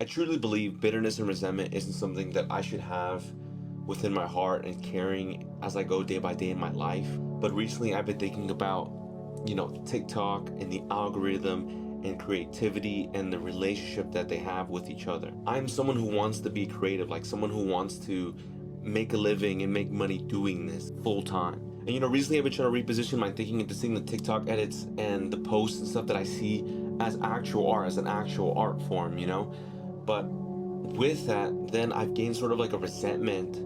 I truly believe bitterness and resentment isn't something that I should have within my heart and carrying as I go day by day in my life. But recently I've been thinking about, TikTok and the algorithm and creativity and the relationship that they have with each other. I'm someone who wants to be creative, like someone who wants to make a living and make money doing this full time. And recently I've been trying to reposition my thinking into seeing the TikTok edits and the posts and stuff that I see as actual art, as an actual art form, But with that, then I've gained sort of like a resentment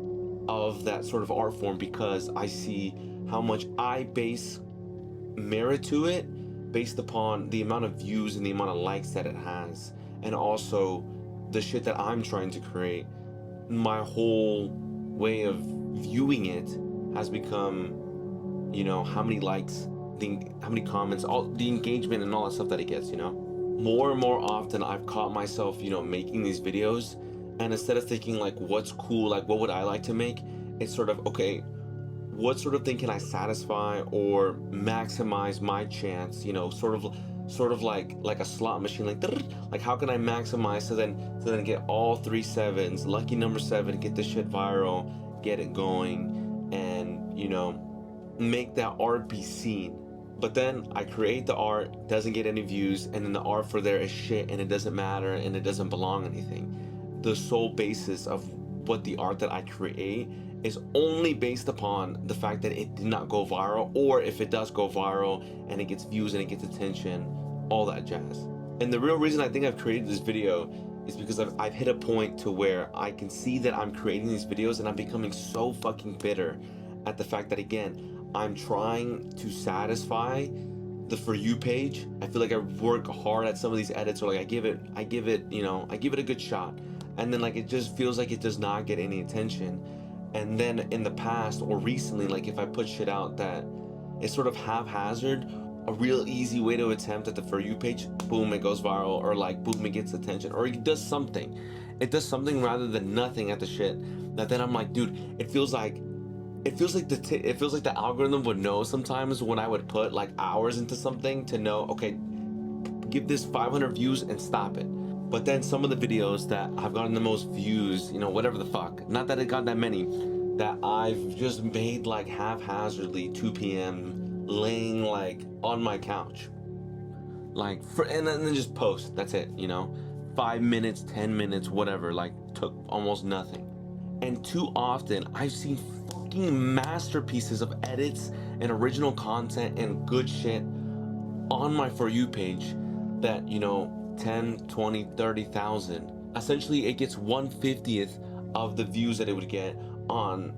of that sort of art form because I see how much I base merit to it based upon the amount of views and the amount of likes that it has, and also the shit that I'm trying to create. My whole way of viewing it has become, how many likes, how many comments, all the engagement and all that stuff that it gets. More and more often I've caught myself, making these videos, and instead of thinking like what's cool, like what would I like to make, it's sort of, okay, what sort of thing can I satisfy or maximize my chance, sort of like a slot machine, like how can I maximize so then get all 3 7s, lucky number 7, get this shit viral, get it going, and make that art be seen. But then I create the art, doesn't get any views, and then the art for there is shit, and it doesn't matter, and it doesn't belong anything. The sole basis of what the art that I create is only based upon the fact that it did not go viral, or if it does go viral and it gets views and it gets attention, all that jazz. And the real reason I think I've created this video is because I've hit a point to where I can see that I'm creating these videos and I'm becoming so fucking bitter at the fact that, again, I'm trying to satisfy the For You page. I feel like I work hard at some of these edits, or like I give it a good shot, and then like it just feels like it does not get any attention. And then in the past or recently, like if I put shit out that is sort of haphazard, a real easy way to attempt at the For You page, boom, it goes viral, or like boom, it gets attention, or it does something. It does something rather than nothing at the shit. That then I'm like, dude, it feels like the algorithm would know sometimes when I would put like hours into something to know, okay, give this 500 views and stop it. But then some of the videos that have gotten the most views, whatever the fuck, not that it got that many, that I've just made like haphazardly 2 p.m. laying like on my couch, like and then just post. That's it, 5 minutes, 10 minutes, whatever, like took almost nothing. And too often I've seen fucking masterpieces of edits and original content and good shit on my For You page that 10, 20, 30,000. Essentially, it gets 1/50th of the views that it would get on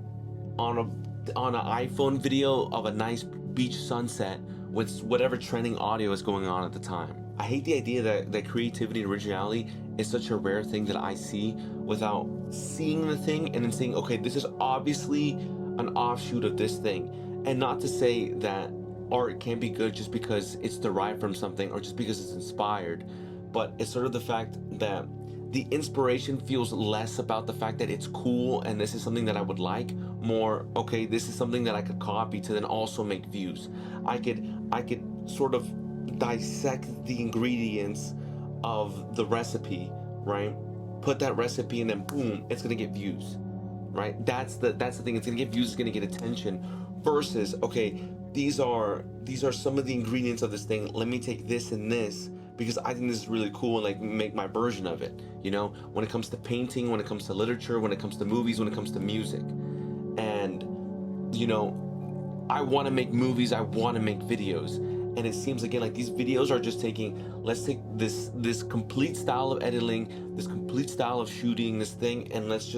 an iPhone video of a nice beach sunset with whatever trending audio is going on at the time. I hate the idea that creativity and originality is such a rare thing that I see without seeing the thing and then saying, okay, this is obviously an offshoot of this thing. And not to say that art can't be good just because it's derived from something or just because it's inspired, but it's sort of the fact that the inspiration feels less about the fact that it's cool and this is something that I would like, more, okay, this is something that I could copy to then also make views. I could sort of dissect the ingredients of the recipe, right? Put that recipe and then boom, it's gonna get views, right? That's the thing. It's gonna get views, it's gonna get attention, versus, okay, these are some of the ingredients of this thing. Let me take this and this because I think this is really cool and like make my version of it. When it comes to painting, when it comes to literature, when it comes to movies, when it comes to music. And I want to make movies, I want to make videos. And it seems again like these videos are just let's take this complete style of editing, this complete style of shooting this thing, and let's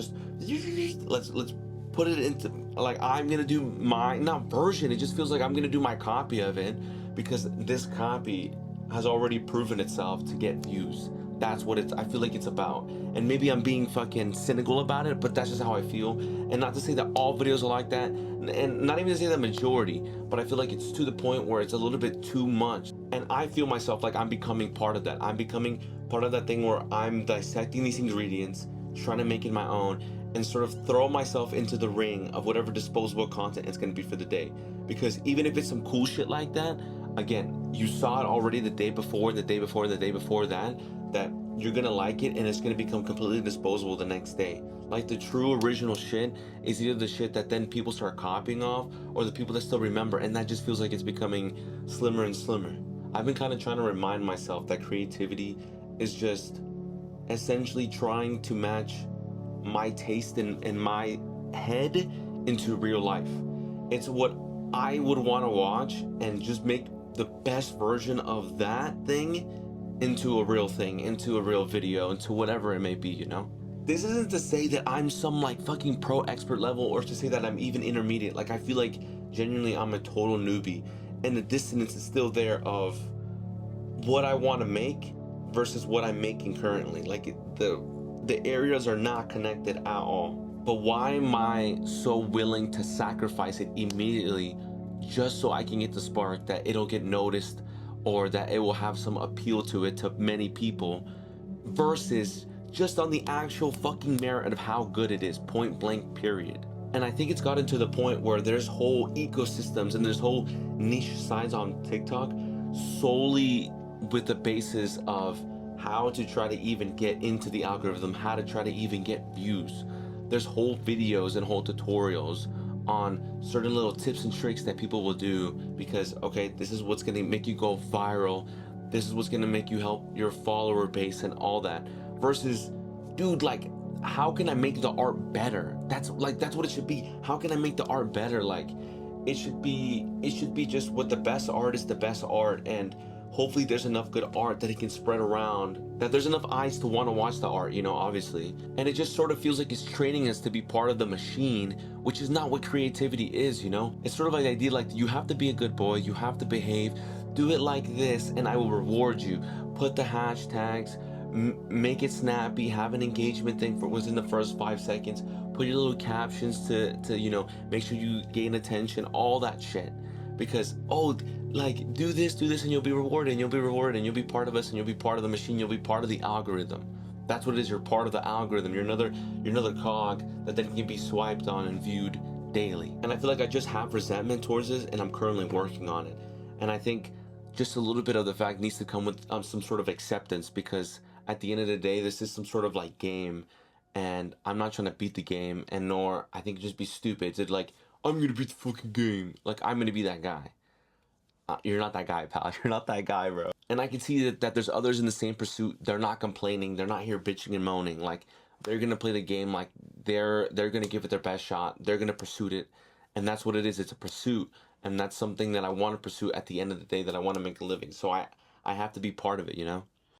put it into, like, I'm gonna do my, not version, it just feels like I'm gonna do my copy of it because this copy has already proven itself to get views. That's what I feel like it's about. And maybe I'm being fucking cynical about it, but that's just how I feel. And not to say that all videos are like that, and not even to say that majority, but I feel like it's to the point where it's a little bit too much. And I feel myself like I'm becoming part of that. I'm becoming part of that thing where I'm dissecting these ingredients, trying to make it my own, and sort of throw myself into the ring of whatever disposable content it's gonna be for the day. Because even if it's some cool shit like that, again, you saw it already the day before, the day before, the day before that you're gonna like it and it's gonna become completely disposable the next day. Like the true original shit is either the shit that then people start copying off, or the people that still remember, and that just feels like it's becoming slimmer and slimmer. I've been kind of trying to remind myself that creativity is just essentially trying to match my taste in my head into real life. It's what I would want to watch and just make the best version of that thing into a real thing, into a real video, into whatever it may be, you know? This isn't to say that I'm some like fucking pro expert level, or to say that I'm even intermediate. Like, I feel like genuinely I'm a total newbie, and the dissonance is still there of what I want to make versus what I'm making currently. Like the areas are not connected at all. But why am I so willing to sacrifice it immediately just so I can get the spark that it'll get noticed, or that it will have some appeal to it to many people, versus just on the actual fucking merit of how good it is, point blank, period. And I think it's gotten to the point where there's whole ecosystems and there's whole niche sides on TikTok solely with the basis of how to try to even get into the algorithm, how to try to even get views. There's whole videos and whole tutorials on certain little tips and tricks that people will do because, okay, this is what's gonna make you go viral, this is what's gonna make you help your follower base and all that. Versus, dude, like, how can I make the art better? That's what it should be. How can I make the art better? Like, it should be just what the best art is, the best art, and hopefully there's enough good art that it can spread around, that there's enough eyes to want to watch the art, you know, obviously. And it just sort of feels like it's training us to be part of the machine, which is not what creativity is, you know? It's sort of like the idea, like, you have to be a good boy, you have to behave, do it like this and I will reward you. Put the hashtags, make it snappy, have an engagement thing for within the first 5 seconds, put your little captions to you know, make sure you gain attention, all that shit. Because, oh, like, do this and you'll be rewarded, and you'll be rewarded, and you'll be part of us, and you'll be part of the machine, you'll be part of the algorithm. That's what it is. You're part of the algorithm. You're another cog that then can be swiped on and viewed daily. And I feel like I just have resentment towards this, and I'm currently working on it. And I think just a little bit of the fact needs to come with some sort of acceptance, because at the end of the day, this is some sort of like game, and I'm not trying to beat the game, and nor I think it'd just be stupid to like, I'm gonna beat the fucking game. Like, I'm gonna be that guy. You're not that guy, pal. You're not that guy, bro. And I can see that there's others in the same pursuit. They're not complaining. They're not here bitching and moaning. Like, they're gonna play the game like they're gonna give it their best shot. They're gonna pursue it, and that's what it is. It's a pursuit, and that's something that I want to pursue at the end of the day. That I want to make a living. So I have to be part of it, you know.